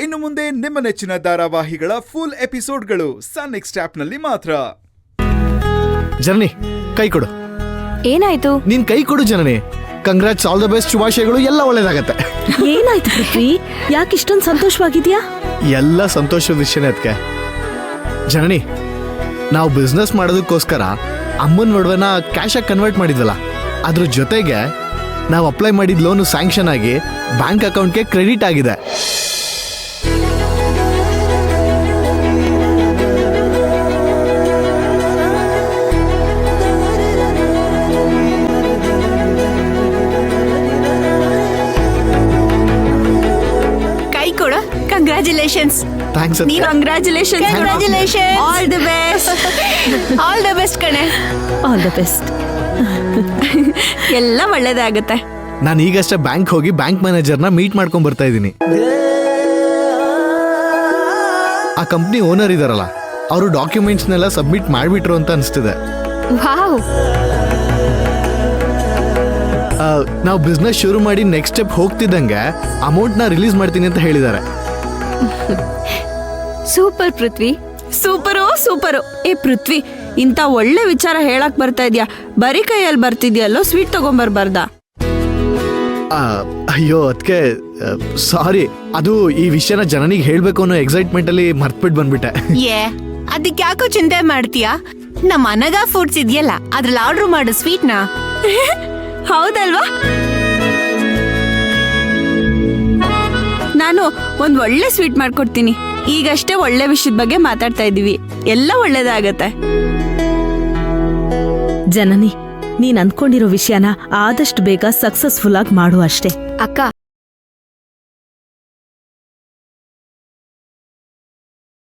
ಇನ್ನು ಮುಂದೆ ನಿಮ್ಮ ನೆಚ್ಚಿನ ಧಾರಾವಾಹಿಗಳ ಫುಲ್ ಎಪಿಸೋಡ್ಗಳು ಸನ್ ನೆಕ್ಸ್ಟ್ ಆಪ್ನಲ್ಲಿ ಮಾತ್ರ. ಜನನಿ ಕೈ ಕೊಡು. ಏನಾಯ್ತು? ನೀನ್ ಕೈ ಕೊಡು ಜನನಿ. ಕಂಗ್ರಾಟ್ಸ್, ಆಲ್ ದ ಬೆಸ್ಟ್, ಶುಭಾಶಯಗಳು, ಎಲ್ಲ ಒಳ್ಳೇದಾಗತ್ತೆ. ಏನಾಯ್ತು ಪೃಥ್ವಿ? ಯಾಕೆ ಇಷ್ಟೊಂದು ಸಂತೋಷವಾಗಿದ್ಯಾ? ಎಲ್ಲ ಸಂತೋಷದ ವಿಷಯನೇ ಅದಕ್ಕೆ. ಜನನಿ, ನಾವು ಬಿಸ್ನೆಸ್ ಮಾಡೋದಕ್ಕೋಸ್ಕರ ಅಮ್ಮನ ಒಡವೆನ ಕ್ಯಾಶಾಗಿ ಕನ್ವರ್ಟ್ ಮಾಡಿದ್ವಲ್ಲ, ಅದ್ರ ಜೊತೆಗೆ ನಾವು ಅಪ್ಲೈ ಮಾಡಿದ ಲೋನು ಸ್ಯಾಂಕ್ಷನ್ ಆಗಿ ಬ್ಯಾಂಕ್ ಅಕೌಂಟ್ಗೆ ಕ್ರೆಡಿಟ್ ಆಗಿದೆ. Congratulations. Thanks. Congratulations. All the best. All the best ಕಣೆ. All the best. ಎಲ್ಲ ಒಳ್ಳೇದಾಗುತ್ತೆ. ನಾನು ಈಗಷ್ಟೇ ಬ್ಯಾಂಕ್ ಹೋಗಿ ಬ್ಯಾಂಕ್ ಮ್ಯಾನೇಜರ್ನ ಮೀಟ್ ಮಾಡ್ಕೊಂಡ್ ಬರ್ತಾ ಇದ್ದೀನಿ. ಆ ಕಂಪ್ನಿ ಓನರ್ ಇದಾರಲ್ಲ, ಅವರು ಡಾಕ್ಯುಮೆಂಟ್ಸ್ನೆಲ್ಲ ಸಬ್ಮಿಟ್ ಮಾಡಿಬಿಟ್ರು ಅಂತ ಅನಿಸ್ತಿದೆ. ವಾವ್. ನಾವು ಬಿಸ್ನೆಸ್ ಶುರು ಮಾಡಿ ನೆಕ್ಸ್ಟ್ ಸ್ಟೆಪ್ ಹೋಗ್ತಿದ್ದಂಗೆ ಅಮೌಂಟ್ನ ರಿಲೀಸ್ ಮಾಡ್ತೀನಿ ಅಂತ ಹೇಳಿದ್ದಾರೆ. ಸೂಪರ್ ಪೃಥ್ವಿ, ಸೂಪರು ಸೂಪರು. ಏ ಪೃಥ್ವಿ, ಇಂಥ ಒಳ್ಳೆ ವಿಚಾರ ಹೇಳಕ್ ಬರ್ತಾ ಇದ್ಯಾ? ಬರೀ ಕೈಯಲ್ಲಿ ಬರ್ತಿದ್ಯಲ್ಲೋ, ಸ್ವೀಟ್ ತಗೊಂಬರ್ಬಾರ್ದ? ಅಯ್ಯೋ ಅದಕ್ಕೆ ಸಾರಿ, ಅದು ಈ ವಿಷಯನ ಜನನಿಗೆ ಹೇಳ್ಬೇಕು ಅನ್ನೋ ಎಕ್ಸೈಟ್ಮೆಂಟ್ ಅಲ್ಲಿ ಮರ್ತ್ಬಿಟ್ಟು ಬಂದ್ಬಿಟ್ಟೆ. ಅದಕ್ಕೆ ಯಾಕೋ ಚಿಂತೆ ಮಾಡ್ತೀಯಾ? ನಮ್ಮ ಅನಗ ಫುಡ್ಸ್ ಇದೆಯಲ್ಲ, ಅದ್ರಲ್ಲಿ ಆರ್ಡರ್ ಮಾಡು ಸ್ವೀಟ್ನ. ಹೌದಲ್ವಾ? ನಾನು ಒಂದ್ ಒಳ್ಳೆ ಸ್ವೀಟ್ ಮಾಡ್ಕೊಡ್ತೀನಿ. ಈಗಷ್ಟೇ ಒಳ್ಳೆ ವಿಷಯದ ಬಗ್ಗೆ ಮಾತಾಡ್ತಾ ಇದೀವಿ, ಎಲ್ಲ ಒಳ್ಳೇದಾಗತ್ತೆ. ಜನನಿ, ನೀನ್ ಅನ್ಕೊಂಡಿರೋ ವಿಷಯನ ಆದಷ್ಟು ಬೇಗ ಸಕ್ಸಸ್ಫುಲ್ ಆಗಿ ಮಾಡು ಅಷ್ಟೇ. ಅಕ್ಕ,